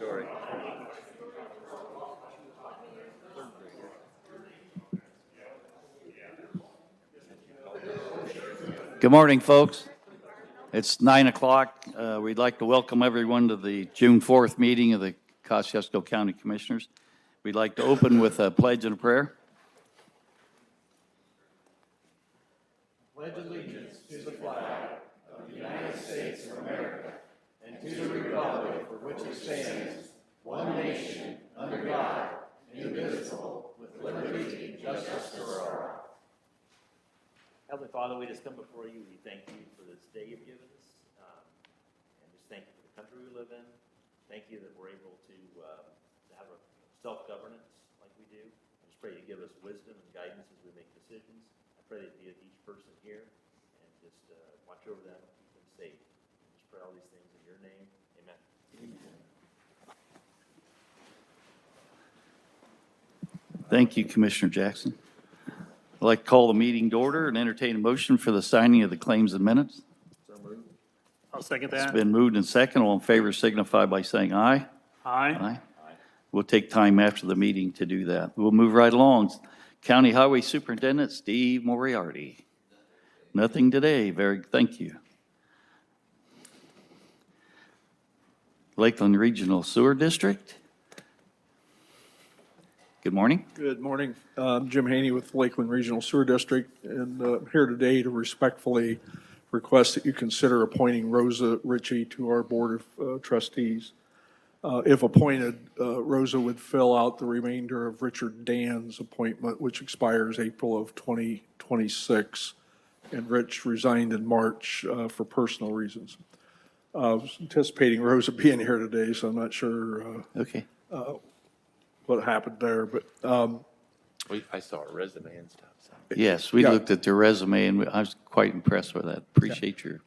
story. Good morning, folks. It's 9 o'clock. We'd like to welcome everyone to the June 4th meeting of the Kosciuszko County Commissioners. We'd like to open with a pledge and a prayer. Pledge allegiance to the flag of the United States of America and to the republic for which it stands, one nation, under God, indivisible, with liberty and justice for all. Heavenly Father, we just come before you. We thank you for this day you've given us. And just thank you for the country we live in. Thank you that we're able to have a self-governance like we do. I just pray you give us wisdom and guidance as we make decisions. I pray that you be with each person here and just watch over them, keep them safe. I just pray all these things in your name. Amen. Thank you, Commissioner Jackson. I'd like to call the meeting to order and entertain a motion for the signing of the claims and minutes. I'll second It's that. been moved and second. All in favor signify by saying aye. Aye. We'll take time after the meeting to do that. We'll move right along. County Highway Superintendent Steve Moriarty. Nothing today. Thank you. Lakeland Regional Sewer District. Good morning. Good morning. Jim Haney with Lakeland Regional Sewer District, and I'm here today to respectfully request that you consider appointing Rosa Ritchie to our Board of Trustees. If appointed, Rosa would fill out the remainder of Richard Dan's appointment, which expires April of 2026, and Rich resigned in March for personal reasons. I was anticipating Rosa being here today, so I'm not sure Okay. what happened there, but I saw a resume and stuff. So. Yes, we Yeah. looked at their resume and I was quite impressed with that. Appreciate your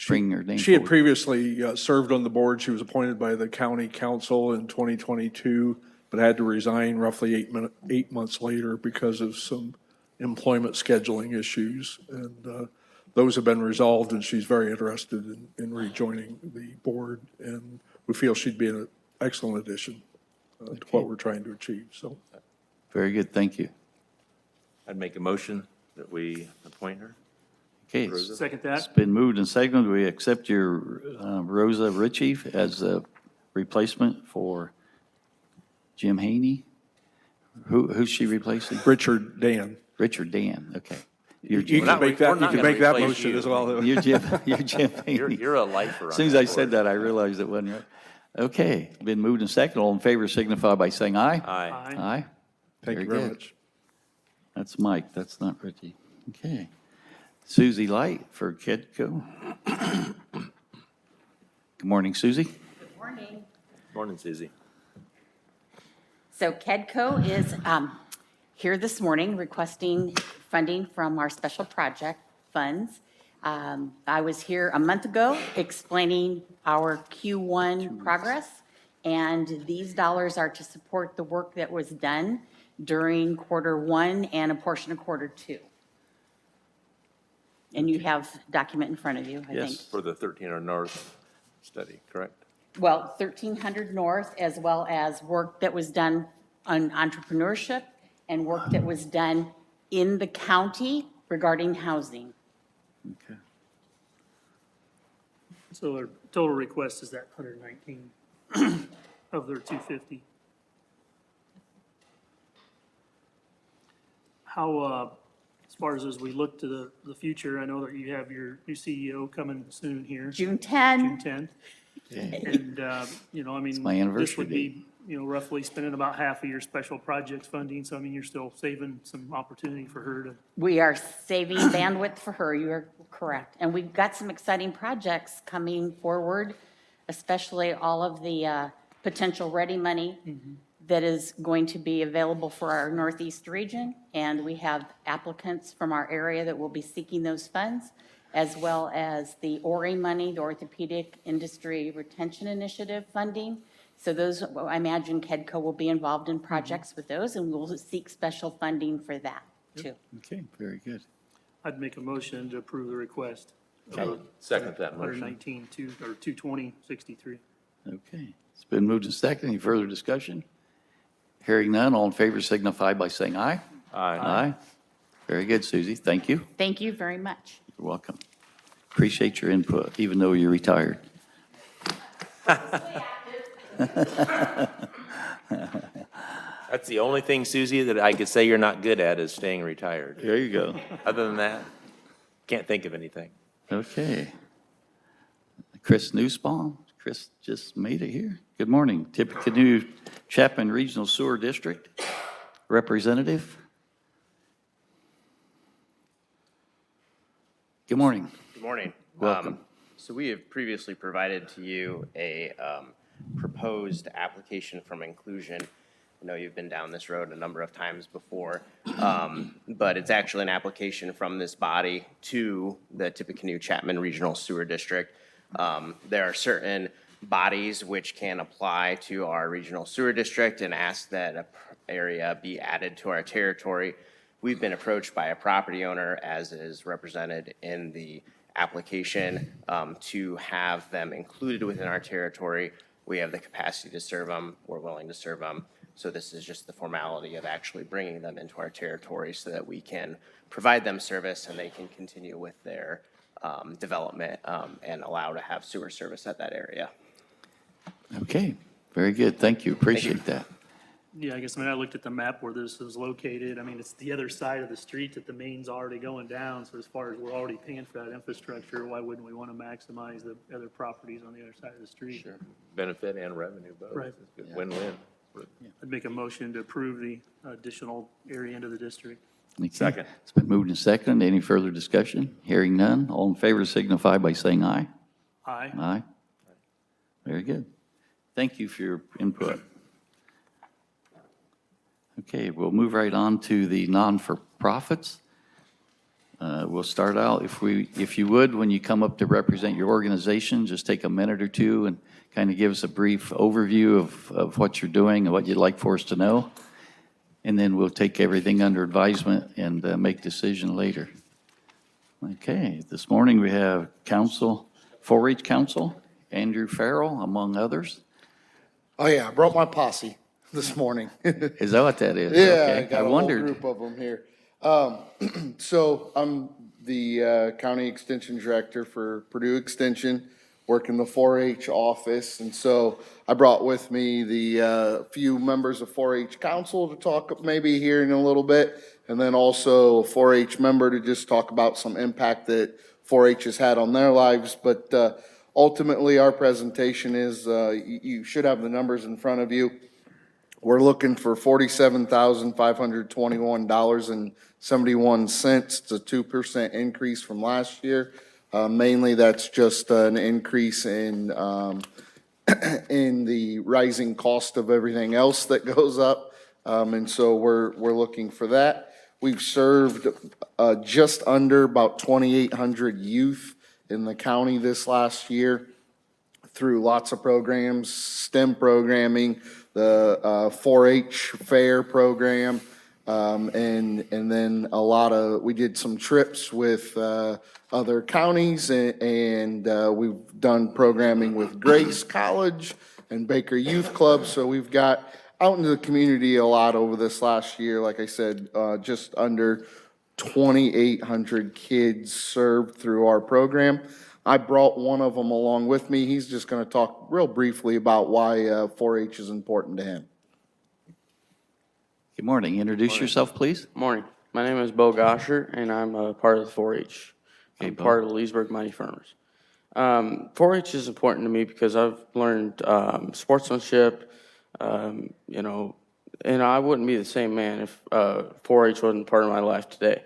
bringing her name she had forward. previously served on the board. She was appointed by the county council in 2022, but had to resign roughly 8 months later because of some employment scheduling issues. And those have been resolved, and she's very interested in rejoining the board. And we feel she'd be an excellent addition to what we're trying to achieve. So Very good, thank you. I'd make a motion that we appoint her. Okay, Rosa? Second it's that. been moved and seconded. We accept your Rosa Ritchie as a replacement for Jim Haney. Who's she replacing? Richard Dan. Richard Dan, okay. You Jim. can make that, we're you not can gonna make that replace motion you. as well. You're Jim Haney. You're a lifer. As soon as I said that, I realized it wasn't right. Okay, been moved and seconded. All in favor signify by saying aye. Aye. Aye. Aye. Thank you Very very good. much. That's Mike, that's not Richie. Okay. Susie Light for Kedco. Good morning, Susie. Good morning. Morning, Susie. So KEDCO is here this morning requesting funding from our special project funds. I was here a month ago explaining our Q1 progress, and these dollars are to support the work that was done during Q1 and a portion of Q2. And you have document in front of you, I think. Yes. For the 1300 North study, correct? Well, 1300 North, as well as work that was done on entrepreneurship and work that was done in the county regarding housing. Okay. So their total request is that 119 of their 250. How, as far as we look to the future, I know that you have your new CEO coming soon here, June 10. June 10th. Okay. And, I mean, my this anniversary would be, roughly spending about half of your special projects funding. So, I mean, you're still saving some opportunity for her to, We are saving bandwidth for her, you are correct. And we've got some exciting projects coming forward, especially all of the potential ready money that is going to be available for our Northeast region. And we have applicants from our area that will be seeking those funds, as well as the ORI money, the Orthopedic Industry Retention Initiative funding. So those, I imagine KEDCO will be involved in projects with those, and we'll seek special funding for that, too. Okay, very good. I'd make a motion to approve the request. Okay. Second that motion. 119, or 220, 63. Okay, it's been moved and seconded. Any further discussion? Hearing none, all in favor signify by saying aye. Aye. Aye. Very good, Susie. Thank you. Thank you very much. You're welcome. Appreciate your input, even though you're retired. That's the only thing, Susie, that I could say you're not good at is staying retired. There you go. Other than that, can't think of anything. Okay. Chris Newsbaum. Chris just made it here. Good morning. Tippecanoe Chapman Regional Sewer District Representative. Good morning. Good morning. Welcome. So we have previously provided to you a proposed application from Inclusion. I know you've been down this road a number of times before, but it's actually an application from this body to the Tippecanoe Chapman Regional Sewer District. There are certain bodies which can apply to our regional sewer district and ask that an area be added to our territory. We've been approached by a property owner, as is represented in the application, to have them included within our territory. We have the capacity to serve them. We're willing to serve them. So this is just the formality of actually bringing them into our territory so that we can provide them service and they can continue with their development and allow to have sewer service at that area. Okay, very good. Thank you. Appreciate that. Yeah, I guess, I looked at the map where this is located. It's the other side of the street that the main's already going down. So as far as we're already paying for that infrastructure, why wouldn't we want to maximize the other properties on the other side of the street? Sure. Benefit and revenue both. Right. It's a good win-win. I'd make a motion to approve the additional area into the district. Okay. Second. It's been moved and seconded. Any further discussion? Hearing none. All in favor signify by saying aye. Aye. Aye. Very good. Thank you for your input. Okay, we'll move right on to the non-for-profits. We'll start out, if you would, when you come up to represent your organization, just take a minute or two and kind of give us a brief overview of what you're doing and what you'd like for us to know. And then we'll take everything under advisement and make decision later. Okay, this morning we have council, 4-H council, Andrew Farrell, among others. Oh, yeah, I brought my posse this morning. Is that what that is? Yeah, Okay, I got a whole wondered. group of them here. So I'm the County Extension Director for Purdue Extension, work in the 4-H office. And so I brought with me the few members of 4-H Council to talk maybe here in a little bit, and then also a 4-H member to just talk about some impact that 4-H has had on their lives. But ultimately, our presentation is, you should have the numbers in front of you. We're looking for $47,521.71. It's a 2% increase from last year. Mainly, that's just an increase in the rising cost of everything else that goes up. And so we're looking for that. We've served just under about 2,800 youth in the county this last year through lots of programs, STEM programming, the 4-H fair program, and then we did some trips with other counties, and we've done programming with Grace College and Baker Youth Club. So we've got out into the community a lot over this last year. Like I said, just under 2,800 kids served through our program. I brought one of them along with me. He's just going to talk real briefly about why 4-H is important to him. Good morning. Introduce yourself, please. Morning. My name is Bo Gosher, and I'm a part of the 4-H. Okay, I'm Bo. part of the Leesburg Mighty Farmers. 4-H is important to me because I've learned sportsmanship, and I wouldn't be the same man if 4-H wasn't part of my life today.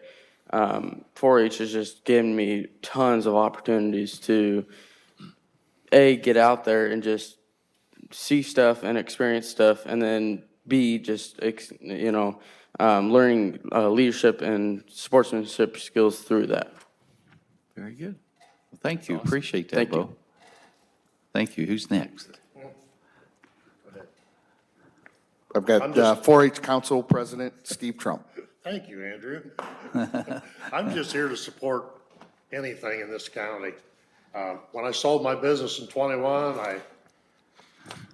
4-H has just given me tons of opportunities to, A, get out there and just see stuff and experience stuff, and then B, just, learning leadership and sportsmanship skills through that. Very good. Well, thank you. Appreciate that, Thank Bo. you. Thank you. Who's next? I've got 4-H Council President Steve Trump. Thank you, Andrew. I'm just here to support anything in this county. When I sold my business in '21, I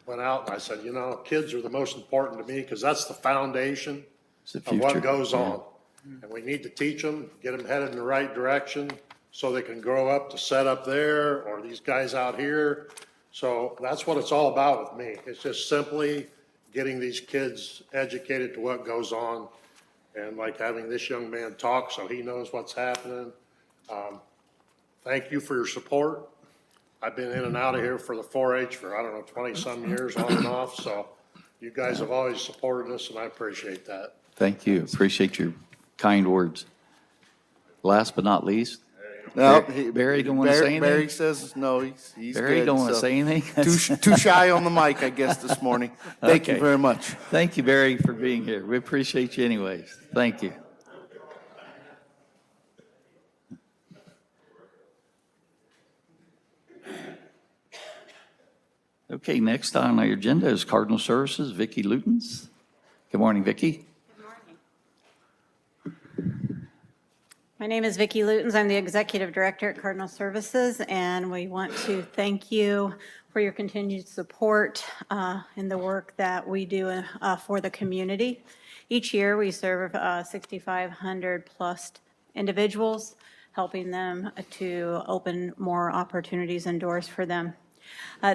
went out and I said, kids are the most important to me because that's the foundation It's the of what future. goes on. And we need to teach them, get them headed in the right direction so they can grow up to set up there or these guys out here. So that's what it's all about with me. It's just simply getting these kids educated to what goes on and like having this young man talk so he knows what's happening. Thank you for your support. I've been in and out of here for the 4-H for, 20-some years on and off. So you guys have always supported us and I appreciate that. Thank you. Appreciate your kind words. Last but not least, No, Barry don't wanna say anything? Barry says, no, he's good. Barry, don't want to so- say anything? Too shy on the mic, I guess, this morning. Thank you Okay. very much. Thank you, Barry, for being here. We appreciate you anyways. Thank you. Okay, next on our agenda is Cardinal Services, Vicki Lutens. Good morning, Vicki. My name is Vicki Lutens. I'm the Executive Director at Cardinal Services, and we want to thank you for your continued support in the work that we do for the community. Each year, we serve 6,500-plus individuals, helping them to open more opportunities and doors for them.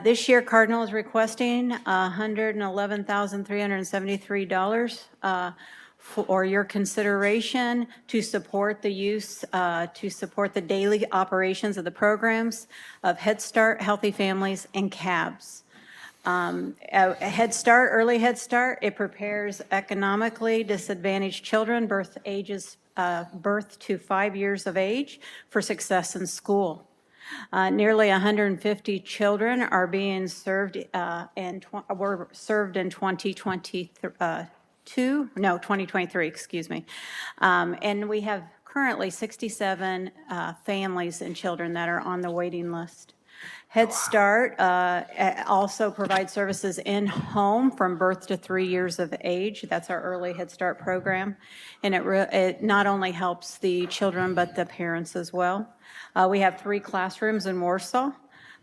This year, Cardinal is requesting $111,373 for your consideration to support the use, to support the daily operations of the programs of Head Start, Healthy Families, and CABS. Head Start, Early Head Start, it prepares economically disadvantaged children, birth to 5 years of age, for success in school. Nearly 150 children are being served were served in 2023, excuse me. And we have currently 67 families and children that are on the waiting list. Head Start also provides services in-home from birth to 3 years of age. That's our early Head Start program. And it not only helps the children, but the parents as well. We have 3 classrooms in Warsaw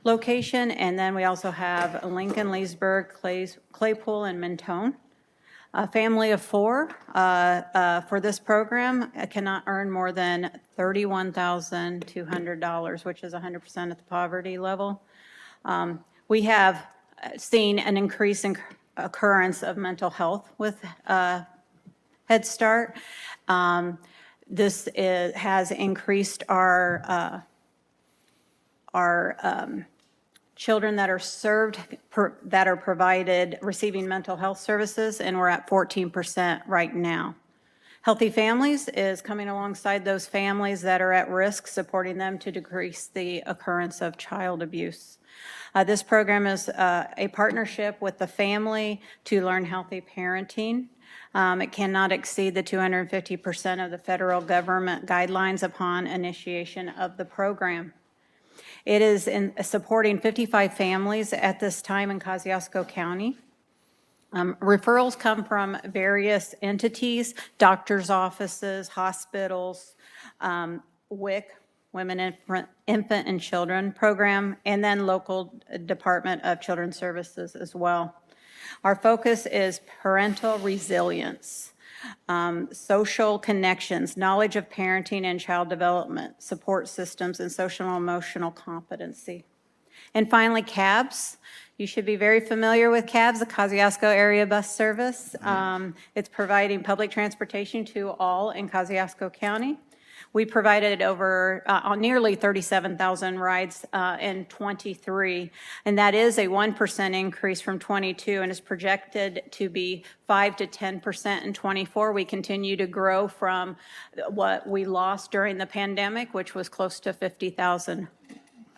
location, and then we also have Lincoln, Leesburg, Claypool, and Mentone. A family of 4 for this program cannot earn more than $31,200, which is 100% at the poverty level. We have seen an increase in occurrence of mental health with Head Start. This has increased our children that are served, that are provided, receiving mental health services, and we're at 14% right now. Healthy Families is coming alongside those families that are at risk, supporting them to decrease the occurrence of child abuse. This program is a partnership with the family to learn healthy parenting. It cannot exceed the 250% of the federal government guidelines upon initiation of the program. It is supporting 55 families at this time in Kosciuszko County. Referrals come from various entities, doctor's offices, hospitals, WIC, Women, Infant and Children Program, and then local Department of Children's Services as well. Our focus is parental resilience, social connections, knowledge of parenting and child development, support systems, and social and emotional competency. And finally, CABS. You should be very familiar with CABS, the Kosciuszko Area Bus Service. It's providing public transportation to all in Kosciuszko County. We provided over nearly 37,000 rides in '23, and that is a 1% increase from '22, and is projected to be 5 to 10% in '24. We continue to grow from what we lost during the pandemic, which was close to 50,000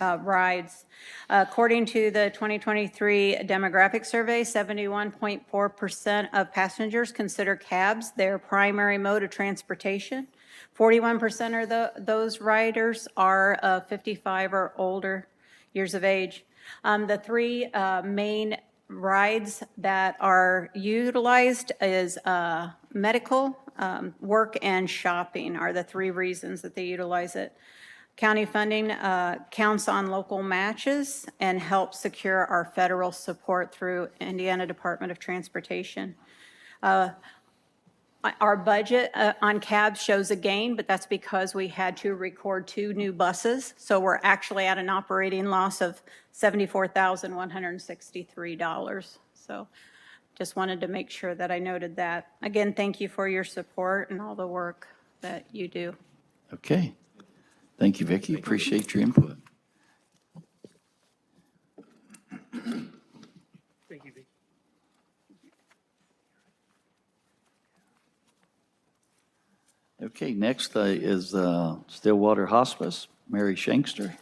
rides. According to the 2023 demographic survey, 71.4% of passengers consider cabs their primary mode of transportation. 41% of those riders are 55 or older years of age. The 3 main rides that are utilized is medical, work, and shopping are the 3 reasons that they utilize it. County funding counts on local matches and helps secure our federal support through Indiana Department of Transportation. Our budget on cabs shows a gain, but that's because we had to record 2 new buses. So we're actually at an operating loss of $74,163. So just wanted to make sure that I noted that. Again, thank you for your support and all the work that you do. Okay. Thank you, Vicki. Appreciate your input. Thank you, Vic. Okay, next is Stillwater Hospice, Mary Shankster.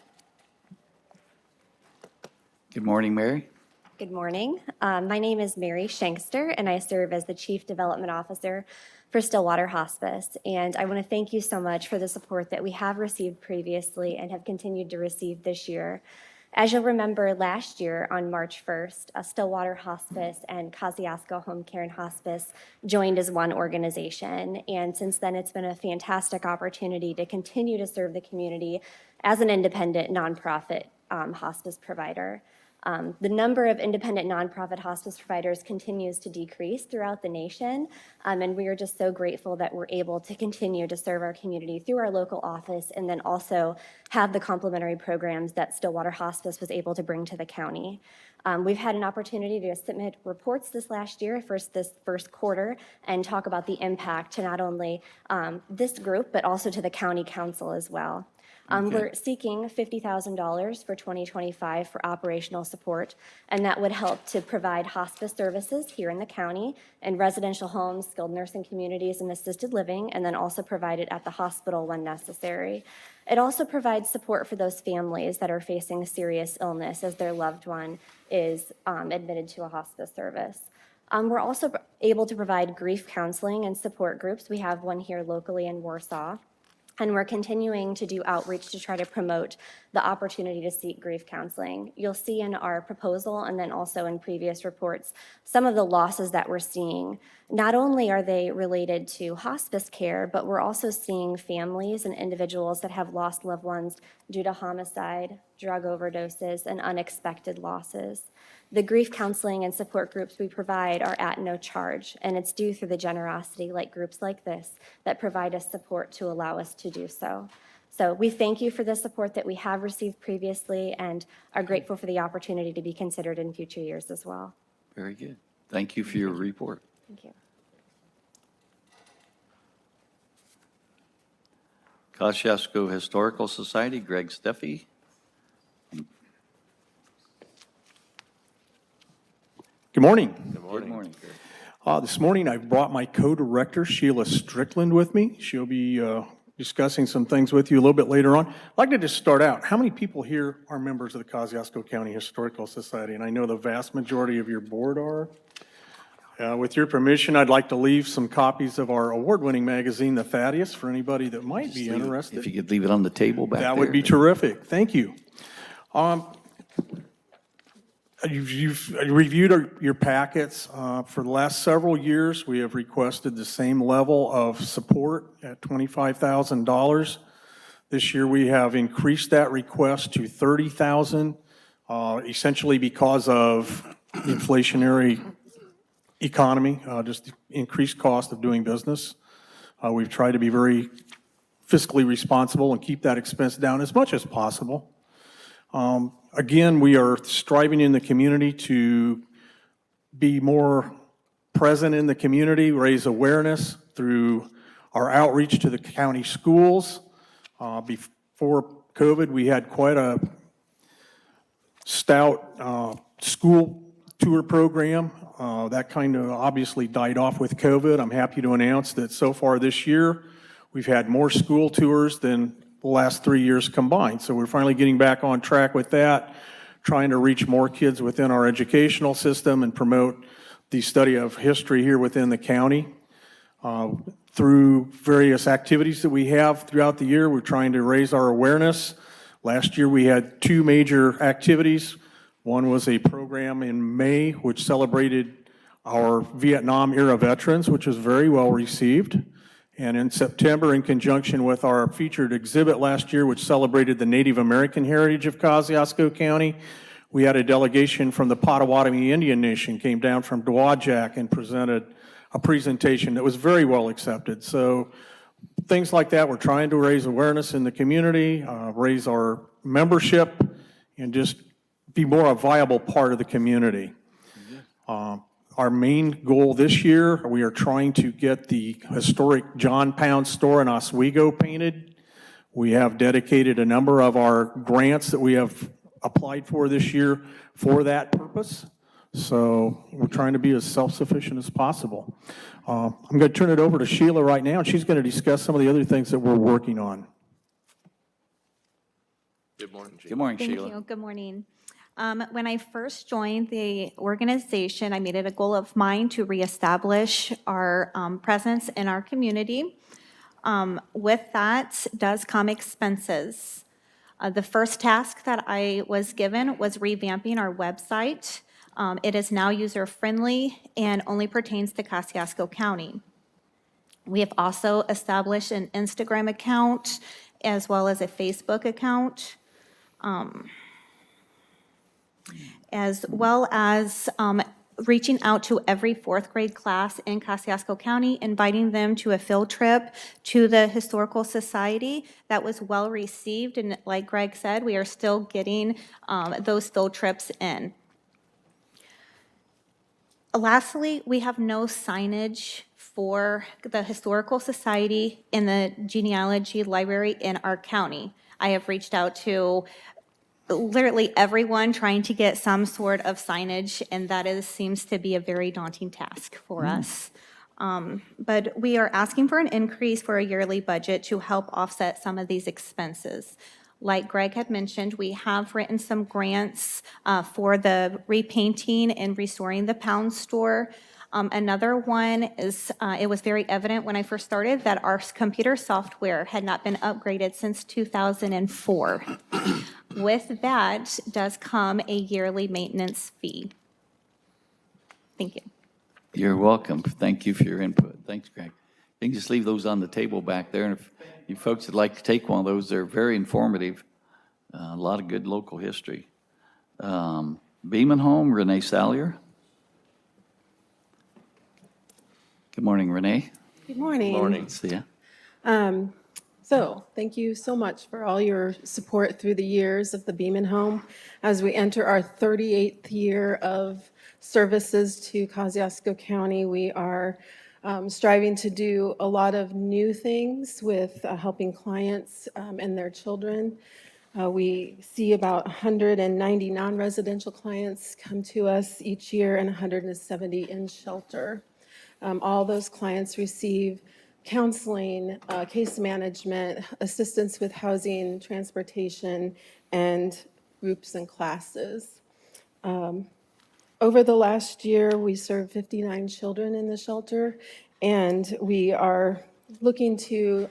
Good morning, Mary. Good morning. My name is Mary Shankster, and I serve as the Chief Development Officer for Stillwater Hospice. And I want to thank you so much for the support that we have received previously and have continued to receive this year. As you'll remember, last year on March 1st, Stillwater Hospice and Kosciuszko Home Care and Hospice joined as one organization. And since then, it's been a fantastic opportunity to continue to serve the community as an independent nonprofit hospice provider. The number of independent nonprofit hospice providers continues to decrease throughout the nation, and we are just so grateful that we're able to continue to serve our community through our local office and then also have the complementary programs that Stillwater Hospice was able to bring to the county. We've had an opportunity to submit reports this last year, this first quarter, and talk about the impact to not only this group, but also to the county council as well. We're seeking $50,000 for 2025 for operational support, and that would help to provide hospice services here in the county and residential homes, skilled nursing communities, and assisted living, and then also provide it at the hospital when necessary. It also provides support for those families that are facing serious illness as their loved one is admitted to a hospice service. We're also able to provide grief counseling and support groups. We have one here locally in Warsaw. And we're continuing to do outreach to try to promote the opportunity to seek grief counseling. You'll see in our proposal and then also in previous reports some of the losses that we're seeing. Not only are they related to hospice care, but we're also seeing families and individuals that have lost loved ones due to homicide, drug overdoses, and unexpected losses. The grief counseling and support groups we provide are at no charge, and it's due through the generosity like groups like this that provide us support to allow us to do so. So we thank you for the support that we have received previously and are grateful for the opportunity to be considered in future years as well. Very good. Thank you for your report. Thank you. Kosciuszko Historical Society, Greg Steffi. Good morning. Good morning, Greg. This morning, I've brought my co-director, Sheila Strickland, with me. She'll be discussing some things with you a little bit later on. I'd like to just start out. How many people here are members of the Kosciuszko County Historical Society? And I know the vast majority of your board are. With your permission, I'd like to leave some copies of our award-winning magazine, The Thaddeus, for anybody that might be interested. If you could leave it on the table back there. That would be terrific. Thank you. You've reviewed your packets. For the last several years, we have requested the same level of support at $25,000. This year, we have increased that request to $30,000, essentially because of the inflationary economy, just the increased cost of doing business. We've tried to be very fiscally responsible and keep that expense down as much as possible. Again, we are striving in the community to be more present in the community, raise awareness through our outreach to the county schools. Before COVID, we had quite a stout school tour program. That kind of obviously died off with COVID. I'm happy to announce that so far this year, we've had more school tours than the last 3 years combined. So we're finally getting back on track with that, trying to reach more kids within our educational system and promote the study of history here within the county. Through various activities that we have throughout the year, we're trying to raise our awareness. Last year, we had 2 major activities. One was a program in May, which celebrated our Vietnam-era veterans, which was very well received. And in September, in conjunction with our featured exhibit last year, which celebrated the Native American heritage of Kosciuszko County, we had a delegation from the Potawatomi Indian Nation came down from Dowagiac and presented a presentation that was very well accepted. So things like that, we're trying to raise awareness in the community, raise our membership, and just be more a viable part of the community. Our main goal this year, we are trying to get the historic John Pound store in Oswego painted. We have dedicated a number of our grants that we have applied for this year for that purpose. So we're trying to be as self-sufficient as possible. I'm going to turn it over to Sheila right now, and she's going to discuss some of the other things that we're working on. Good morning, Chief. Good morning, Thank Sheila. you. Good morning. When I first joined the organization, I made it a goal of mine to reestablish our presence in our community. With that does come expenses. The first task that I was given was revamping our website. It is now user-friendly and only pertains to Kosciuszko County. We have also established an Instagram account as well as a Facebook account, as well as reaching out to every fourth grade class in Kosciuszko County, inviting them to a field trip to the Historical Society. That was well received, and like Greg said, we are still getting those field trips in. Lastly, we have no signage for the Historical Society and the Genealogy Library in our county. I have reached out to literally everyone trying to get some sort of signage, and that seems to be a very daunting task for us. But we are asking for an increase for a yearly budget to help offset some of these expenses. Like Greg had mentioned, we have written some grants for the repainting and restoring the Pound store. Another one is, it was very evident when I first started that our computer software had not been upgraded since 2004. With that does come a yearly maintenance fee. Thank you. You're welcome. Thank you for your input. Thanks, Greg. You can just leave those on the table back there, and if you folks would like to take one of those, they're very informative. A lot of good local history. Beeman Home, Renee Sallier. Good morning, Renee. Good morning. Morning. See ya. So, thank you so much for all your support through the years of the Beeman Home. As we enter our 38th year of services to Kosciuszko County, we are striving to do a lot of new things with helping clients and their children. We see about 190 non-residential clients come to us each year and 170 in shelter. All those clients receive counseling, case management, assistance with housing, transportation, and groups and classes. Over the last year, we served 59 children in the shelter, and we are looking to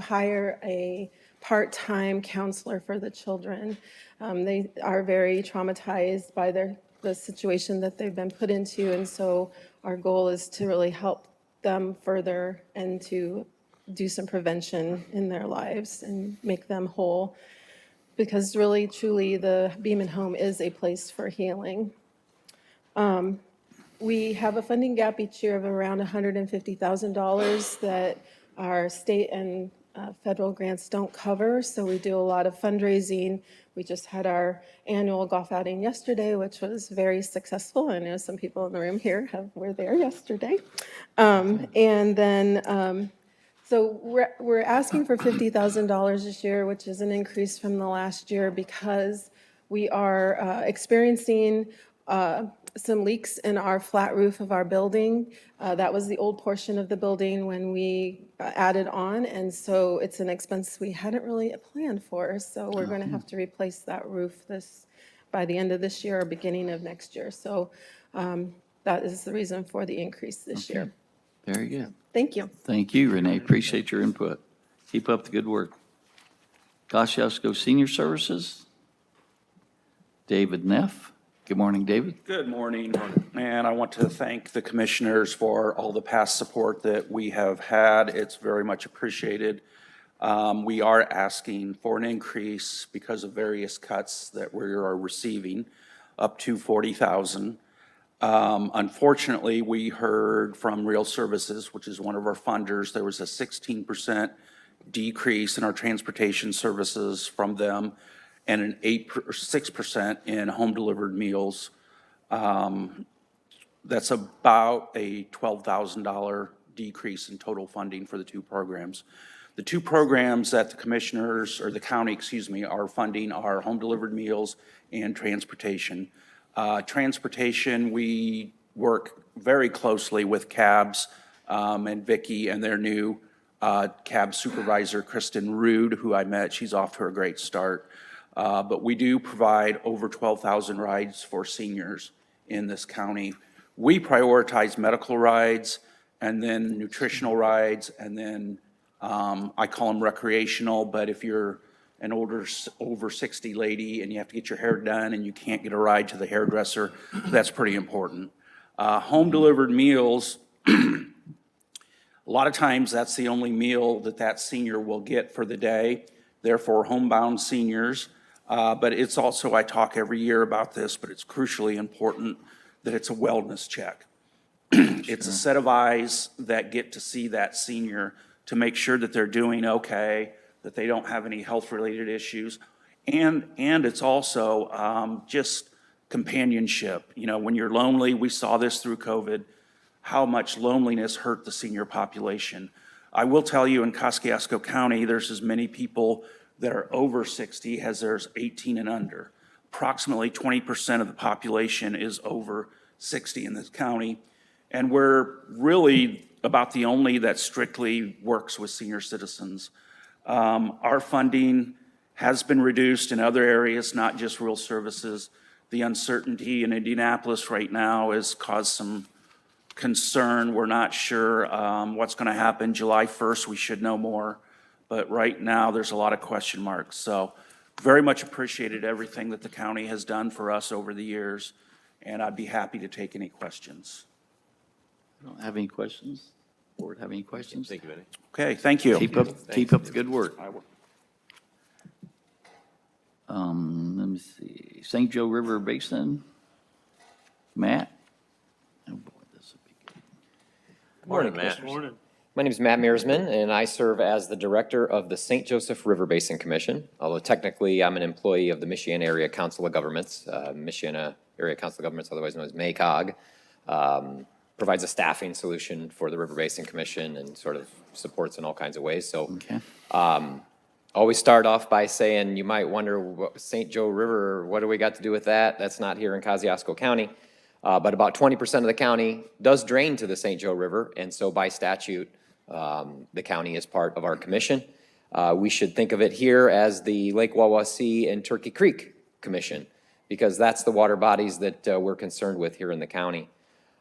hire a part-time counselor for the children. They are very traumatized by the situation that they've been put into, and so our goal is to really help them further and to do some prevention in their lives and make them whole. Because really, truly, the Beeman Home is a place for healing. We have a funding gap each year of around $150,000 that our state and federal grants don't cover, so we do a lot of fundraising. We just had our annual golf outing yesterday, which was very successful. I know some people in the room here were there yesterday. And then, so we're asking for $50,000 this year, which is an increase from the last year because we are experiencing some leaks in our flat roof of our building. That was the old portion of the building when we added on, and so it's an expense we hadn't really planned for. So we're going to have to replace that roof by the end of this year or beginning of next year. So that is the reason for the increase this year. Very good. Thank you. Thank you, Renee. Appreciate your input. Keep up the good work. Kosciuszko Senior Services, David Neff. Good morning, David. Good morning, and I want to thank the commissioners for all the past support that we have had. It's very much appreciated. We are asking for an increase because of various cuts that we are receiving, up to $40,000. Unfortunately, we heard from Real Services, which is one of our funders, there was a 16% decrease in our transportation services from them and an 6% in home-delivered meals. That's about a $12,000 decrease in total funding for the two programs. The two programs that the commissioners, or the county, excuse me, are funding are home-delivered meals and transportation. Transportation, we work very closely with CABS and Vicki and their new CAB supervisor, Kristen Rude, who I met. She's off to a great start. But we do provide over 12,000 rides for seniors in this county. We prioritize medical rides and then nutritional rides, and then I call them recreational, but if you're an older, over 60 lady and you have to get your hair done and you can't get a ride to the hairdresser, that's pretty important. Home-delivered meals, a lot of times that's the only meal that that senior will get for the day. Therefore, homebound seniors. But it's also, I talk every year about this, but it's crucially important that it's a wellness check. It's a set of eyes that get to see that senior to make sure that they're doing okay, that they don't have any health-related issues. And it's also just companionship. You know, when you're lonely, we saw this through COVID, how much loneliness hurt the senior population. I will tell you in Kosciuszko County, there's as many people that are over 60 as there's 18 and under. Approximately 20% of the population is over 60 in this county. And we're really about the only that strictly works with senior citizens. Our funding has been reduced in other areas, not just Real Services. The uncertainty in Indianapolis right now has caused some concern. We're not sure what's going to happen. July 1st, we should know more. But right now, there's a lot of question marks. So very much appreciated everything that the county has done for us over the years, and I'd be happy to take any questions. I don't have any questions. Board have any questions? Thank you, Benny. Okay, thank you. Keep up the good work. I will. Let me see, St. Joe River Basin, Matt? Oh, boy, this will be good. Good morning, Matt. Morning. My name is Matt Mearsman, and I serve as the director of the St. Joseph River Basin Commission. Although technically, I'm an employee of the Michiana Area Council of Governments. Michiana Area Council of Governments, otherwise known as MACOG, provides a staffing solution for the River Basin Commission and sort of supports in all kinds of ways. So always start off by saying, you might wonder, what St. Joe River, what do we got to do with that? That's not here in Kosciuszko County. But about 20% of the county does drain to the St. Joe River, and so by statute, the county is part of our commission. We should think of it here as the Lake Wawasee and Turkey Creek because that's the water bodies that we're concerned with here in the county.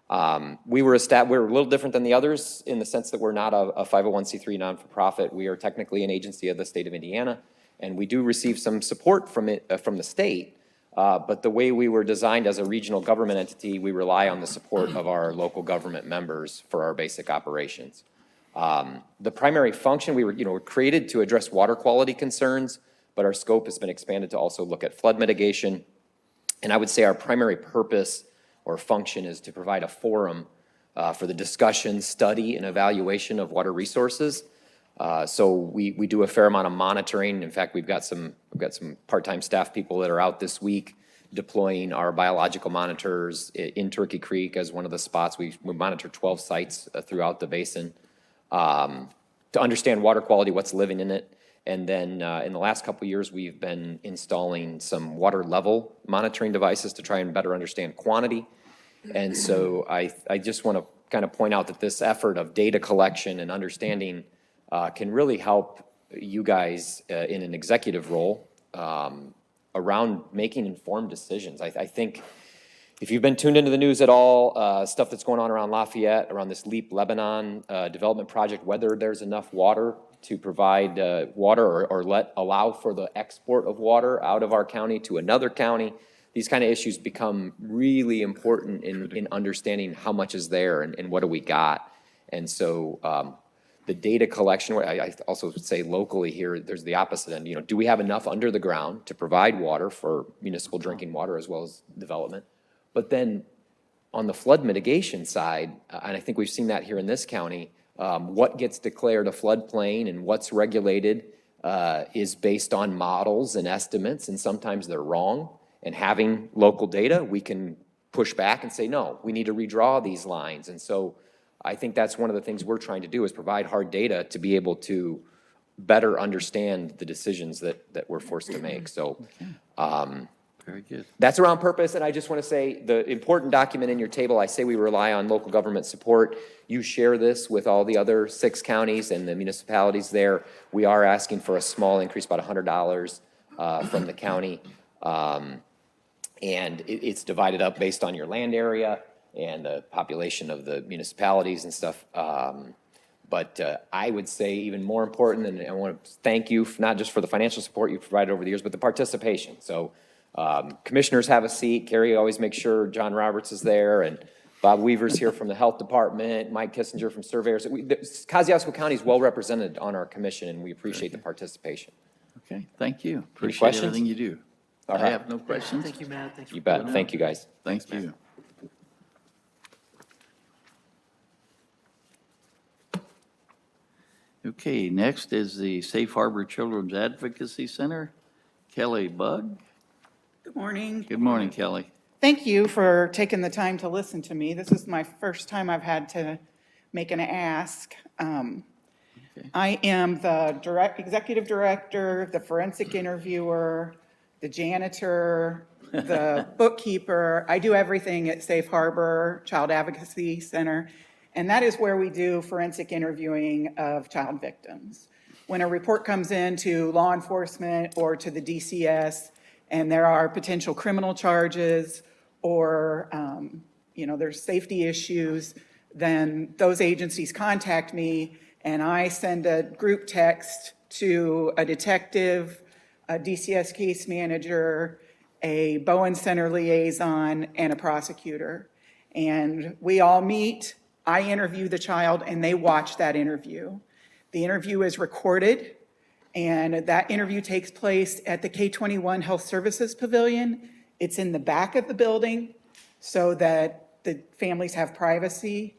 We're a little different than the others in the sense that we're not a 501c3 non-for-profit. We are technically an agency of the state of Indiana, and we do receive some support from the state. But the way we were designed as a regional government entity, we rely on the support of our local government members for our basic operations. The primary function, we were created to address water quality concerns, but our scope has been expanded to also look at flood mitigation. And I would say our primary purpose or function is to provide a forum for the discussion, study, and evaluation of water resources. So we do a fair amount of monitoring. In fact, we've got some part-time staff people that are out this week deploying our biological monitors in Turkey Creek as one of the spots. We monitor 12 sites throughout the basin to understand water quality, what's living in it. And then in the last couple of years, we've been installing some water level monitoring devices to try and better understand quantity. And so I just want to kind of point out that this effort of data collection and understanding can really help you guys in an executive role around making informed decisions. I think if you've been tuned into the news at all, stuff that's going on around Lafayette, around this LEAP Lebanon development project, whether there's enough water to provide water or allow for the export of water out of our county to another county, these kind of issues become really important in understanding how much is there and what do we got. And so the data collection, I also would say locally here, there's the opposite end. You know, do we have enough under the ground to provide water for municipal drinking water as well as development? But then on the flood mitigation side, and I think we've seen that here in this county, what gets declared a floodplain and what's regulated is based on models and estimates, and sometimes they're wrong. And having local data, we can push back and say, no, we need to redraw these lines. And so I think that's one of the things we're trying to do is provide hard data to be able to better understand the decisions that we're forced to make. So Very good. that's around purpose, and I just want to say, the important document in your table, I say we rely on local government support. You share this with all the other 6 counties and the municipalities there. We are asking for a small increase, about $100 from the county. And it's divided up based on your land area and the population of the municipalities and stuff. But I would say even more important, and I want to thank you, not just for the financial support you've provided over the years, but the participation. So commissioners have a seat. Carrie always makes sure John Roberts is there, and Bob Weaver's here from the Health Department, Mike Kissinger from Surveyors. Kosciuszko County is well represented on our commission, and we appreciate the participation. Okay, thank you. Appreciate questions? everything you do. All I right. have no questions. Thank you, Matt. Thanks for You bet. pulling Thank you, guys. Thank you. Okay, next is the Safe Harbor Children's Advocacy Center. Kelly Bug. Good morning. Good morning, Kelly. Thank you for taking the time to listen to me. This is my first time I've had to make an ask. I am the executive director, the forensic interviewer, the janitor, the bookkeeper. I do everything at Safe Harbor Child Advocacy Center, and that is where we do forensic interviewing of child victims. When a report comes in to law enforcement or to the DCS, and there are potential criminal charges or, there's safety issues, then those agencies contact me and I send a group text to a detective, a DCS case manager, a Bowen Center liaison, and a prosecutor. And we all meet, I interview the child, and they watch that interview. The interview is recorded, and that interview takes place at the K-21 Health Services Pavilion. It's in the back of the building so that the families have privacy.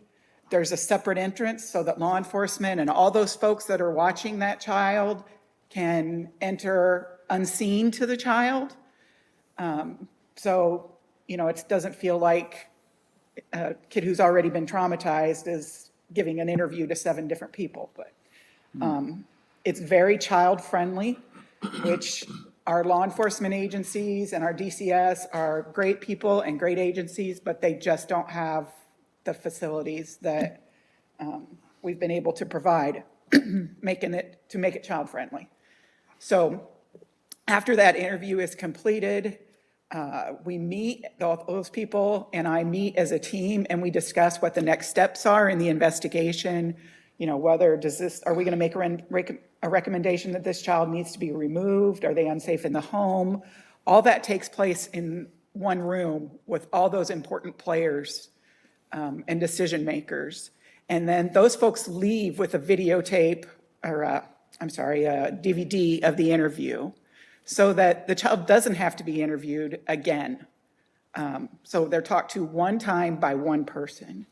There's a separate entrance so that law enforcement and all those folks that are watching that child can enter unseen to the child. So, it doesn't feel like a kid who's already been traumatized is giving an interview to 7 different people. But it's very child-friendly, which our law enforcement agencies and our DCS are great people and great agencies, but they just don't have the facilities that we've been able to provide, to make it child-friendly. So after that interview is completed, we meet, those people and I meet as a team, and we discuss what the next steps are in the investigation. Whether are we going to make a recommendation that this child needs to be removed? Are they unsafe in the home? All that takes place in one room with all those important players and decision makers. And then those folks leave with a videotape or a DVD of the interview so that the child doesn't have to be interviewed again. So they're talked to one time by one person,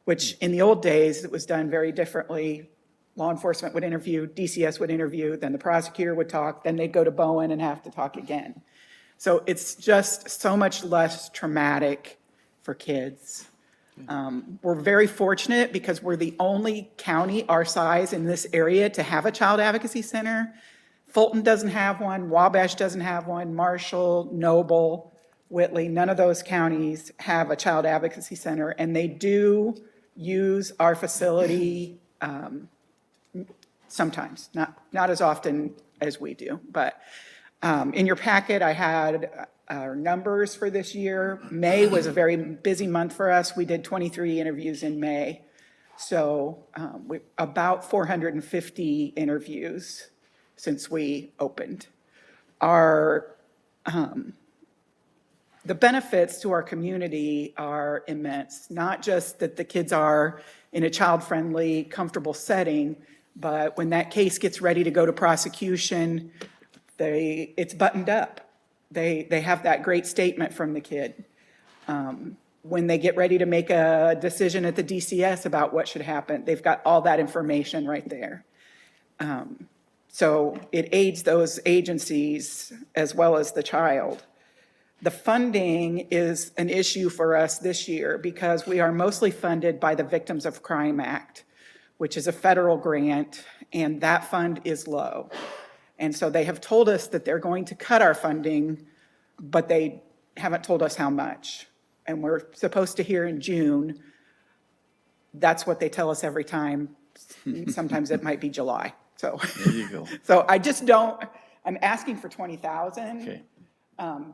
which in the old days, it was done very differently. Law enforcement would interview, DCS would interview, then the prosecutor would talk, then they'd go to Bowen and have to talk again. So it's just so much less traumatic for kids. We're very fortunate because we're the only county our size in this area to have a child advocacy center. Fulton doesn't have one, Wabash doesn't have one, Marshall, Noble, Whitley, none of those counties have a child advocacy center, and they do use our facility sometimes, not as often as we do. But in your packet, I had our numbers for this year. May was a very busy month for us. We did 23 interviews in May. So about 450 interviews since we opened. Our the benefits to our community are immense. Not just that the kids are in a child-friendly, comfortable setting, but when that case gets ready to go to prosecution, it's buttoned up. They have that great statement from the kid. When they get ready to make a decision at the DCS about what should happen, they've got all that information right there. So it aids those agencies as well as the child. The funding is an issue for us this year because we are mostly funded by the Victims of Crime Act, which is a federal grant, and that fund is low. And so they have told us that they're going to cut our funding, but they haven't told us how much. And we're supposed to hear in June. That's what they tell us every time. Sometimes it might be July, so. There you go. So I just don't, I'm asking for 20,000. Okay.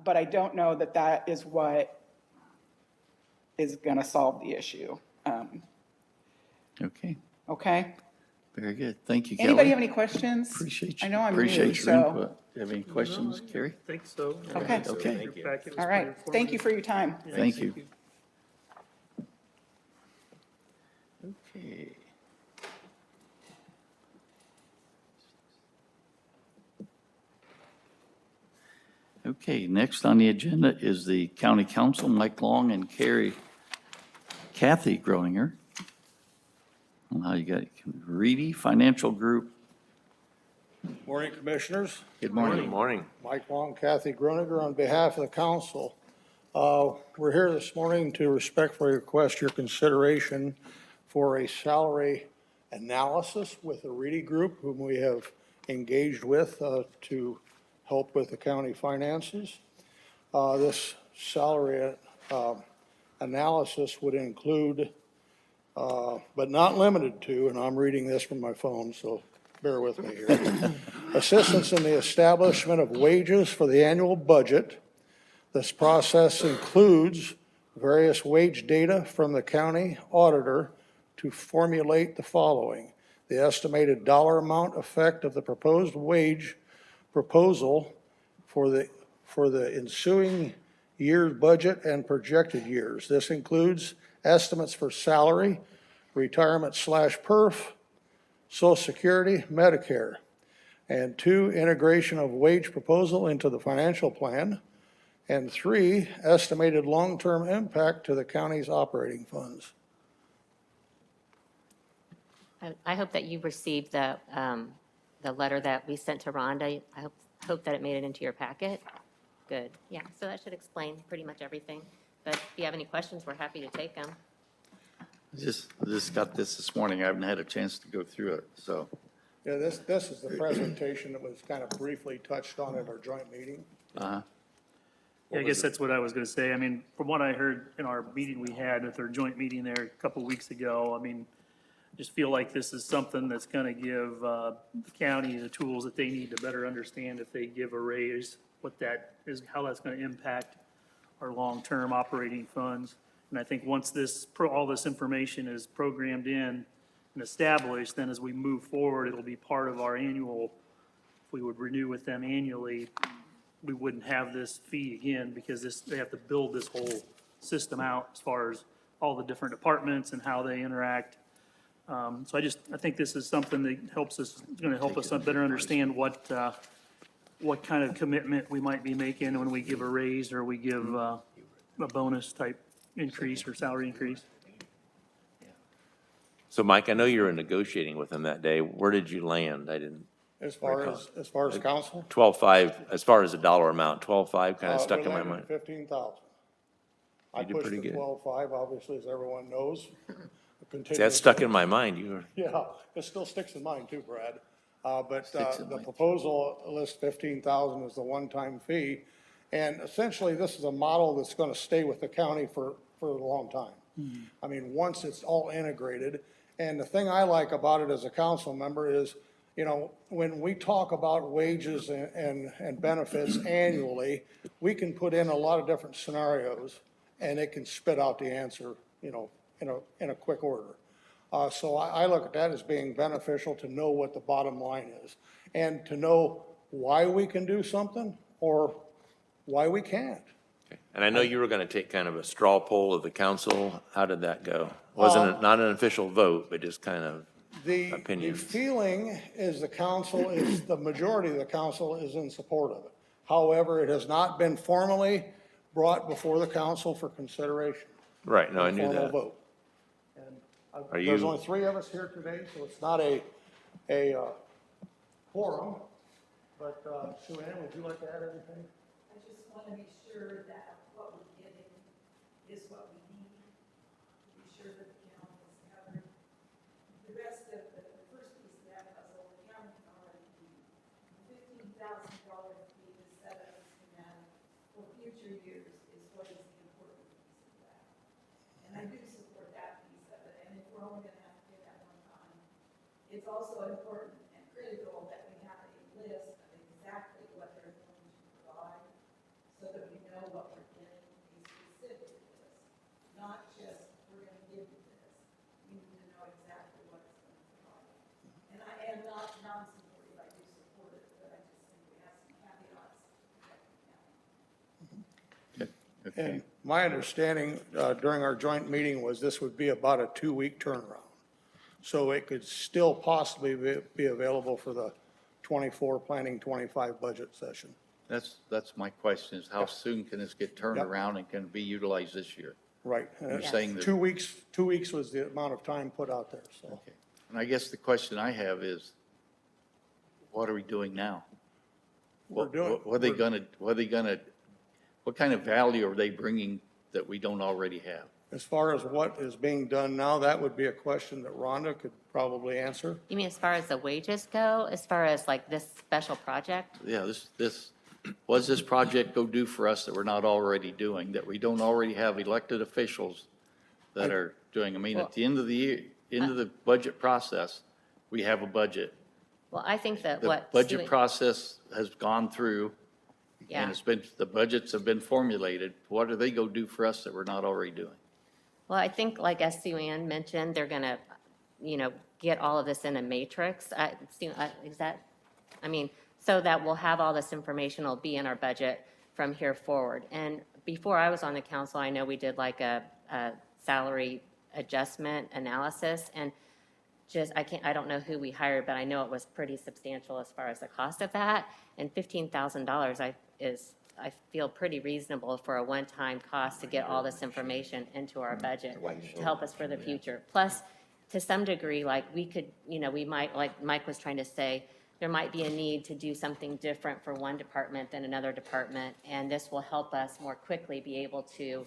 But I don't know that that is what is gonna solve the issue. Okay, Okay? very good. Thank you, Kelly. Anybody have any questions? Appreciate you. I know I'm new, Appreciate your so. input. Do you have any questions, Carrie? I think so. Okay. Okay. Your packet was All right, pretty thank you for your time. informative. Thank you. Okay. Okay, next on the agenda is the county council, Mike Long and Kathy Groninger. Now you got Reedy Financial Group. Morning, Commissioners. Good Good morning. morning. Mike Long, Kathy Gruniger, on behalf of the council. We're here this morning to respectfully request your consideration for a salary analysis with the Reedy Group, whom we have engaged with to help with the county finances. This salary analysis would include, but not limited to, and I'm reading this from my phone, so bear with me here. Assistance in the establishment of wages for the annual budget. This process includes various wage data from the county auditor to formulate the following: the estimated dollar amount effect of the proposed wage proposal for the ensuing year's budget and projected years. This includes estimates for salary, retirement/perf, Social Security, Medicare. And 2, integration of wage proposal into the financial plan. And 3, estimated long-term impact to the county's operating funds. I hope that you received the letter that we sent to Rhonda. I hope that it made it into your packet. Good, yeah, so that should explain pretty much everything. But if you have any questions, we're happy to take them. Just got this morning. I haven't had a chance to go through it, so. Yeah, this is the presentation that was kind of briefly touched on at our joint meeting. Uh-huh. Yeah, I guess that's what I was gonna say. I mean, from what I heard in our meeting we had at our joint meeting there a couple weeks ago, I mean, I just feel like this is something that's gonna give the county the tools that they need to better understand if they give a raise, what that is, how that's gonna impact our long-term operating funds. And I think once all this information is programmed in and established, then as we move forward, it'll be part of our annual, if we would renew with them annually, we wouldn't have this fee again because they have to build this whole system out as far as all the different departments and how they interact. So I think this is something that is gonna help us better understand what kind of commitment we might be making when we give a raise or we give a bonus type increase or salary increase. So Mike, I know you were negotiating with them that day. Where did you land? I didn't As far recall. as council? 12.5, as far as the dollar amount, 12.5 kind of stuck in my mind. 15,000. I You did pushed pretty the good. 12.5, obviously, as everyone knows. See, that stuck in my mind. You were, Yeah, it still sticks in mine too, Brad. But Sticks in the mine. proposal lists 15,000 as the one-time fee. And essentially, this is a model that's going to stay with the county for a long time. I mean, once it's all integrated. And the thing I like about it as a council member is, you know, when we talk about wages and benefits annually, we can put in a lot of different scenarios and it can spit out the answer, you know, in a quick order. So I look at that as being beneficial to know what the bottom line is and to know why we can do something or why we can't. And I know you were going to take kind of a straw poll of the council. How did that go? Wasn't it, not an official vote, but just kind of The opinions? feeling is the majority of the council is in support of it. However, it has not been formally brought before the council for consideration. Right, no, I knew Formal that. vote. And Are there's you- only 3 of us here today, so it's not a quorum. But Sue Ann, would you like to add anything? I just want to be sure that what we're getting is what we need, to be sure that the county is covered. The rest of the first piece of that puzzle, the county can already do. The $15,000 fee to set up a schematic for future years is what is the important piece of that. And I do support that piece of it, and if we're only going to have to do that one time, it's also important and critical that we have a list of exactly what they're going to provide, so that we know what we're getting, a specific list, not just, we're gonna give you this. We need to know exactly what it's gonna provide. And I am not non-supportive, I do support it, but I just think we have some caveats to protect the county. And my understanding during our joint meeting was this would be about a 2-week turnaround. So it could still possibly be available for the 24 planning 25 budget session. That's my question, is how soon can this get turned Yep. around and can be utilized this year? Right. You're saying that- 2 weeks, 2 weeks was the amount of time put out there, so. Okay. And I guess the question I have is, what are we doing now? We're doing- What are they gonna, what kind of value are they bringing that we don't already have? As far as what is being done now, that would be a question that Rhonda could probably answer. You mean as far as the wages go, as far as like this special project? Yeah, what does this project go do for us that we're not already doing, that we don't already have elected officials that are doing? I mean, at the end of the year, end of the budget process, we have a budget. Well, I think that The what. budget Stewie- process has gone through, Yeah. and the budgets have been formulated. What do they go do for us that we're not already doing? Well, I think, like as Sue Ann mentioned, they're gonna, get all of this in a matrix. Is that, so that we'll have all this information will be in our budget from here forward. And before I was on the council, I know we did like a salary adjustment analysis, and I don't know who we hired, but I know it was pretty substantial as far as the cost of that. And $15,000 I feel pretty reasonable for a one-time cost to get all this information into our budget to help us for the future. Plus, to some degree, like we could, we might, like Mike was trying to say, there might be a need to do something different for one department than another department, and this will help us more quickly be able to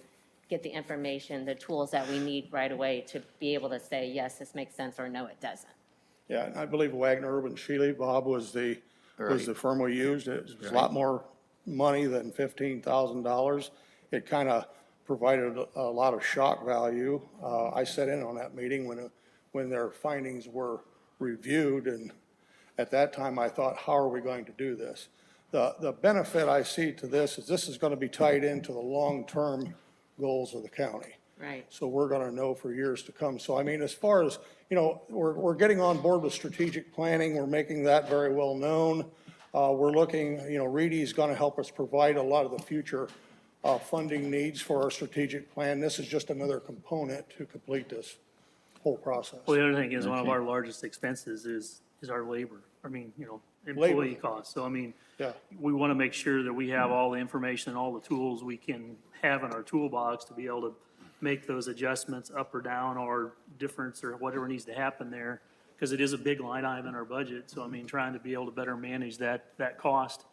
get the information, the tools that we need right away to be able to say, yes, this makes sense, or no, it doesn't. Yeah, and I believe Wagner Urban Shealy, Bob was the firm we used. It was a lot more money than $15,000. It kind of provided a lot of shock value. I sat in on that meeting when their findings were reviewed, and at that time I thought, how are we going to do this? The benefit I see to this is going to be tied into the long-term goals of the county. Right. So we're going to know for years to come. So I mean, as far as, we're getting on board with strategic planning. We're making that very well known. We're looking, Reedy's going to help us provide a lot of the future funding needs for our strategic plan. This is just another component to complete this whole process. Well, the other thing is, one of our largest expenses is our labor. Employee costs. So, Yeah. we want to make sure that we have all the information and all the tools we can have in our toolbox to be able to make those adjustments up or down or difference or whatever needs to happen there, because it is a big line item in our budget. So, trying to be able to better manage that cost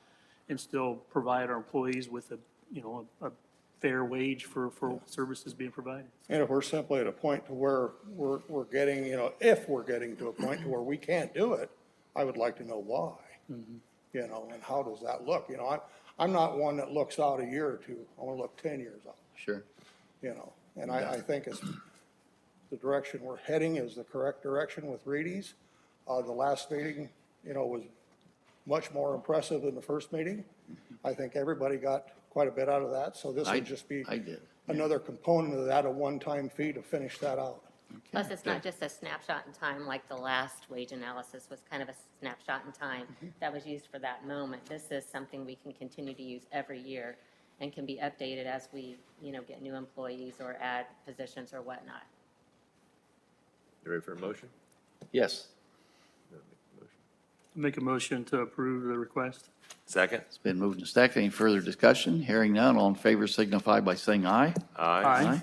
and still provide our employees with a fair wage for services being provided. And if we're simply at a point to where we're getting, if we're getting to a point to where we can't do it, I would like to know why. And how does that look? I'm not one that looks out a year or two. I want to look 10 years out. Sure. And I think it's, the direction we're heading is the correct direction with Reedy's. The last meeting, was much more impressive than the first meeting. I think everybody got quite a bit out of that, so this would just be I did. another component of that, a one-time fee to finish that out. Plus, it's not just a snapshot in time, like the last wage analysis was kind of a snapshot in time that was used for that moment. This is something we can continue to use every year and can be updated as we, get new employees or add positions or whatnot. You ready for a motion? Yes. Make a motion to approve the request. Second? It's been moved and seconded. Any further discussion? Hearing none, all in favor signify by saying aye. Aye.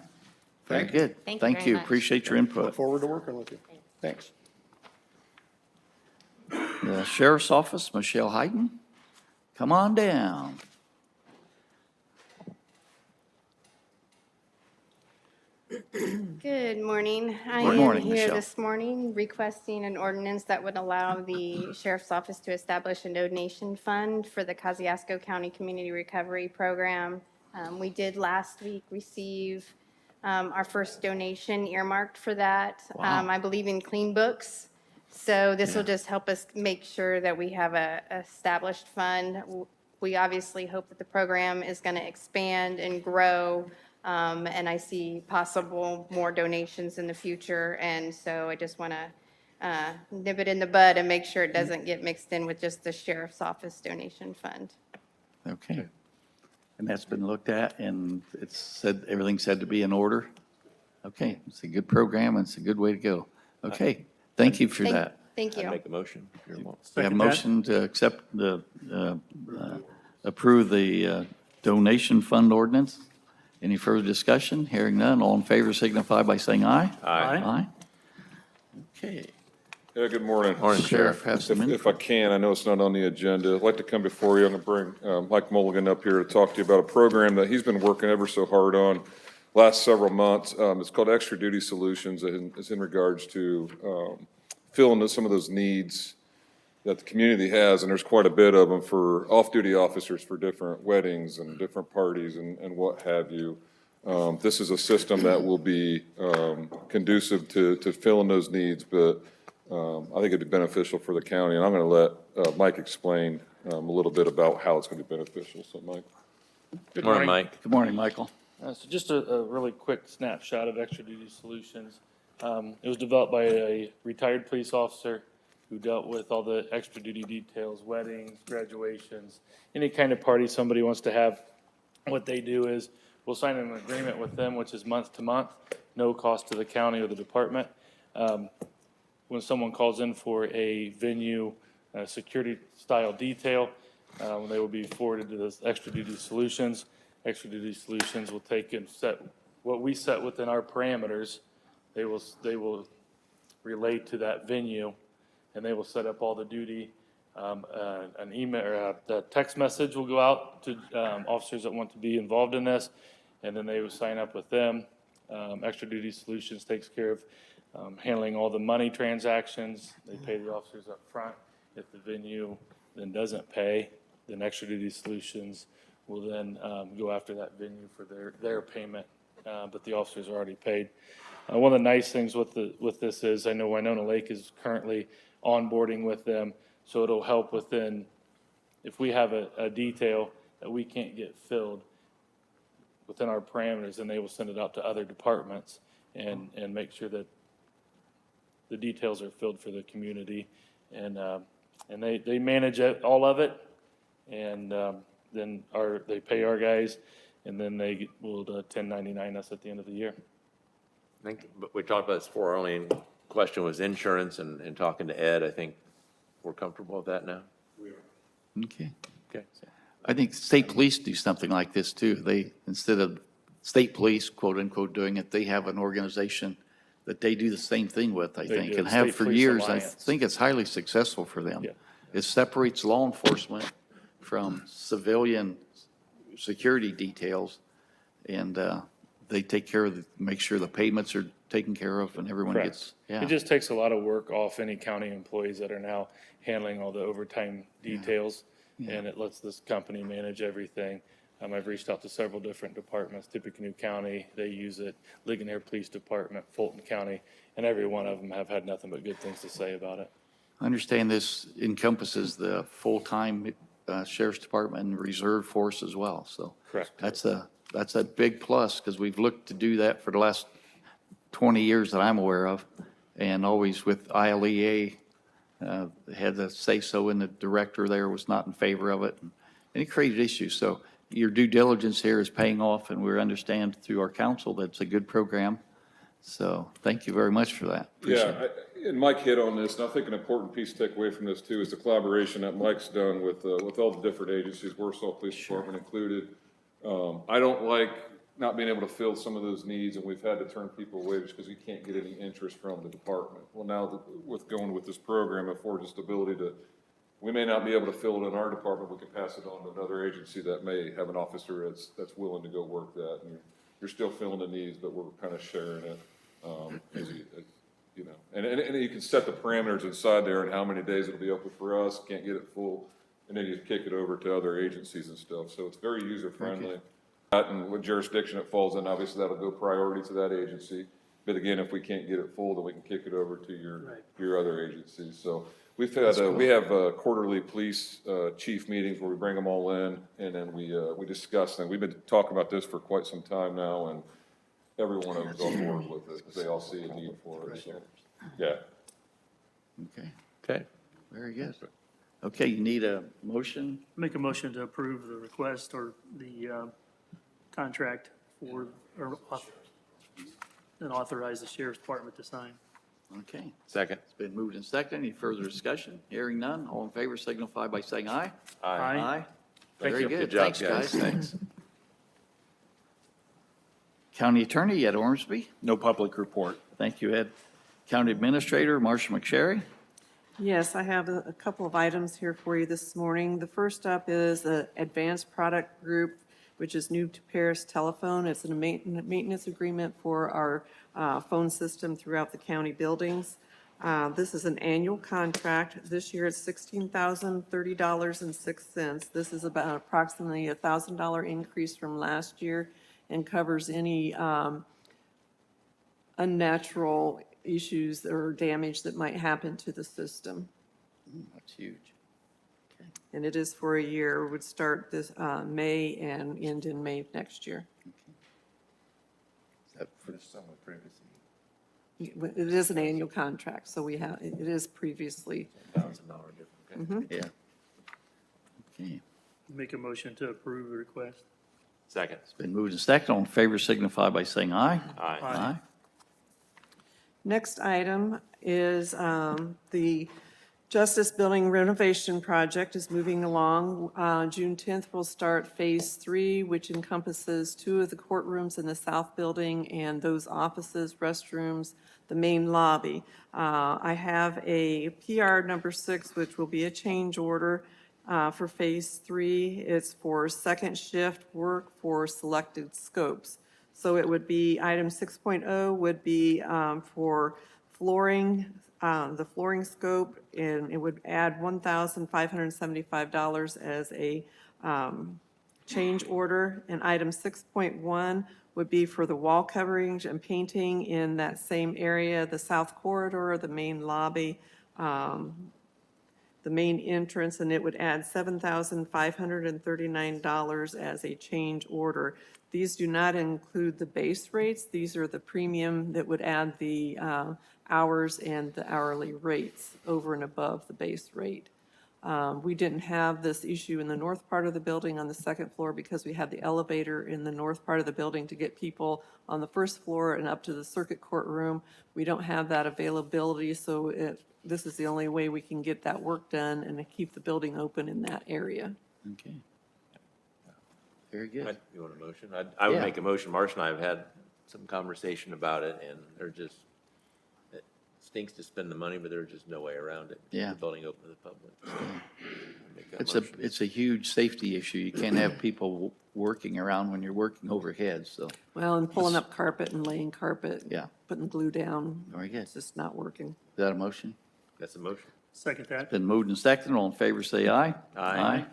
Very good. Thank you Thank very you. much. Appreciate your input. Look forward to working with you. Thanks. The Sheriff's Office, Michelle Hayden, come on down. Good morning. I Good morning, am here Michelle. this morning requesting an ordinance that would allow the Sheriff's Office to establish a donation fund for the Kosciuszko County Community Recovery Program. We did last week receive our first donation earmarked for that, Wow. I believe in Clean Books. So this will just help us make sure that we have a established fund. We obviously hope that the program is going to expand and grow. And I see possible more donations in the future. And so I just want to nip it in the bud and make sure it doesn't get mixed in with just the Sheriff's Office donation fund. Okay. And that's been looked at, and it's said, everything's said to be in order? Okay, it's a good program, and it's a good way to go. Okay, thank you for that. Thank I'd you. make a motion. if you want. We have a Second that. motion to accept approve the donation fund ordinance. Any further discussion? Hearing none, all in favor signify by saying aye. Aye. Aye. Okay. Yeah, good morning. Morning, Sheriff, have some If I can, I know it's not on the agenda, I'd like to come before you. I'm going to bring Mike Mulligan up here to talk to you about a program that he's been working ever so hard on last several months. It's called Extra Duty Solutions, and it's in regards to filling some of those needs that the community has, and there's quite a bit of them for off-duty officers for different weddings and different parties and what have you. This is a system that will be conducive to filling those needs, but I think it'd be beneficial for the county, and I'm going to let Mike explain a little bit about how it's going to be beneficial. So, Mike. Good morning, Mike. Good morning, Michael. So just a really quick snapshot of Extra Duty Solutions. It was developed by a retired police officer who dealt with all the extra duty details, weddings, graduations, any kind of party somebody wants to have. What they do is we'll sign an agreement with them, which is month to month, no cost to the county or the department. When someone calls in for a venue security style detail, they will be forwarded to this Extra Duty Solutions. Extra Duty Solutions will take and set what we set within our parameters. They will relate to that venue, and they will set up all the duty. An email or a text message will go out to officers that want to be involved in this, and then they will sign up with them. Extra Duty Solutions takes care of handling all the money transactions. They pay the officers up front. If the venue then doesn't pay, then Extra Duty Solutions will then go after that venue for their payment, but the officers are already paid. One of the nice things with this is I know Winona Lake is currently onboarding with them, so it'll help within, if we have a detail that we can't get filled within our parameters, then they will send it out to other departments and make sure that the details are filled for the community. And they manage all of it, and then they pay our guys, and then they will 1099 us at the end of the year. I think, but we talked about this before, our only question was insurance, and talking to Ed, I think we're comfortable with that now? Okay. Okay. I think state police do something like this too. They, instead of state police, quote unquote, doing it, they have an organization that they do the same thing with, I They think, do, and have State for Police years. I Alliance. think it's highly successful for them. Yeah. It separates law enforcement from civilian security details, and they take care of, make sure the payments are taken care of and everyone Correct. gets, yeah. It just takes a lot of work off any county employees that are now handling all the overtime details, and it lets this company manage everything. I've reached out to several different departments, Tippecanoe County, they use it, Ligonier Police Department, Fulton County, and every one of them have had nothing but good things to say about it. I understand this encompasses the full-time sheriff's department and reserve force as well, so. Correct. That's a big plus, because we've looked to do that for the last 20 years that I'm aware of, and always with ILEA, had to say so, and the director there was not in favor of it, and it created issues. So your due diligence here is paying off, and we understand through our council that it's a good program. So thank you very much for that. Appreciate it. Yeah, and Mike hit on this, and I think an important piece to take away from this too is the collaboration that Mike's done with all the different agencies, Warsaw Police Department included. I don't like not being able to fill some of those needs, and we've had to turn people away just because we can't get any interest from the department. Well, now with going with this program, it affords us the ability to, we may not be able to fill it in our department, we can pass it on to another agency that may have an officer that's willing to go work that. And you're still filling the needs, but we're kind of sharing it, you know. And you can set the parameters inside there and how many days it'll be open for us, can't get it full, and then you kick it over to other agencies and stuff. So it's very user-friendly. And what jurisdiction it falls in, obviously that'll go priority to that agency. But again, if we can't get it full, then we can kick it over to your other agencies. So we have quarterly police chief meetings where we bring them all in, and then we discuss them. We've been talking about this for quite some time now, and every one of them's on board with it because they all see a need for it. So, yeah. Okay, Okay. very good. Okay, you need a motion? Make a motion to approve the request or the contract for, and authorize the sheriff's department to sign. Okay, Second. it's been moved and seconded. Any further discussion? Hearing none. All in favor signify by saying aye. Aye. Thank Very you. good. Good job, Thanks, guys. guys. Thanks. County Attorney, Ed Ormsby. No public report. Thank you, Ed. County Administrator, Marcia McSherry. Yes, I have a couple of items here for you this morning. The first up is the Advanced Product Group, which is new to Paris Telephone. It's a maintenance agreement for our phone system throughout the county buildings. This is an annual contract. This year it's $16,030.06. This is about approximately a $1,000 increase from last year and covers any unnatural issues or damage that might happen to the system. That's huge. And it is for a year. It would start this May and end in May of next year. Is that for the summer previously? It is an annual contract, so it is previously. $1,000 difference. Okay. Yeah. Okay, Make a motion to approve the request. Second. it's been moved and seconded. All in favor signify by saying aye. Aye. Aye. Next item is the Justice Building renovation project is moving along. June 10th, we'll start Phase 3, which encompasses 2 of the courtrooms in the south building and those offices, restrooms, the main lobby. I have a PR number 6, which will be a change order for Phase 3. It's for second shift work for selected scopes. So it would be, item 6.0 would be for flooring, the flooring scope, and it would add $1,575 as a change order. And item 6.1 would be for the wall coverings and painting in that same area, the south corridor, the main lobby, the main entrance, and it would add $7,539 as a change order. These do not include the base rates. These are the premium that would add the hours and the hourly rates over and above the base rate. We didn't have this issue in the north part of the building on the second floor because we had the elevator in the north part of the building to get people on the first floor and up to the circuit court room. We don't have that availability, so this is the only way we can get that work done and to keep the building open in that area. Okay. Very good. You want a motion? I would Yeah. make a motion. Marcia and I have had some conversation about it, and it stinks to spend the money, but there's just no way around it. Yeah. The building open to the public. So, make that It's motion. it's a huge safety issue. You can't have people working around when you're working overhead, so. Well, and pulling up carpet and laying carpet. Yeah. Putting glue down. Very good. It's just not working. Is that a motion? That's a motion. Second that. Been moved and seconded. All in favor, say aye. Aye.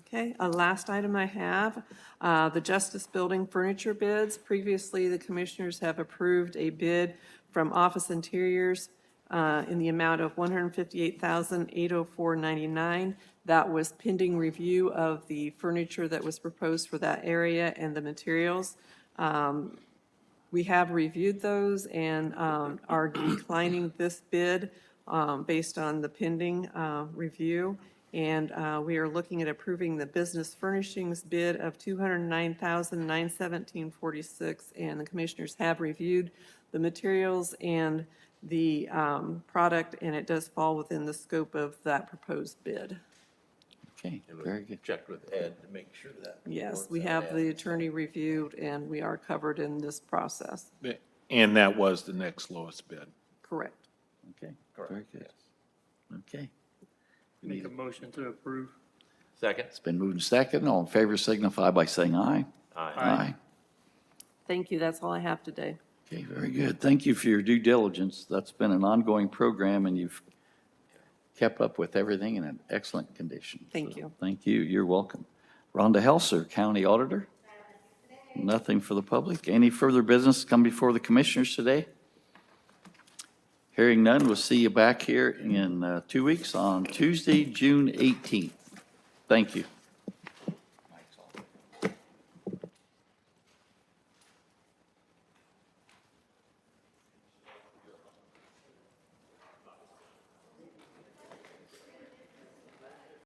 Okay, a last item I have, the Justice Building furniture bids. Previously, the commissioners have approved a bid from Office Interiors in the amount of $158,804.99. That was pending review of the furniture that was proposed for that area and the materials. We have reviewed those and are declining this bid based on the pending review. And we are looking at approving the business furnishings bid of $209,917.46. And the commissioners have reviewed the materials and the product, and it does fall within the scope of that proposed bid. Okay, And we very good. checked with Ed to make sure that. Yes, we have the attorney reviewed, and we are covered in this process. And that was the next lowest bid. Correct. Okay, very good. Okay. Make a motion to approve. Second? It's been moved and second. All in favor signify by saying aye. Aye. Thank you, that's all I have today. Okay, very good. Thank you for your due diligence. That's been an ongoing program, and you've kept up with everything in an excellent condition. Thank So, you. Thank you. You're welcome. Rhonda Helser, County Auditor. Nothing for the public. Any further business come before the commissioners today? Hearing none, we'll see you back here in 2 weeks on Tuesday, June 18th. Thank you.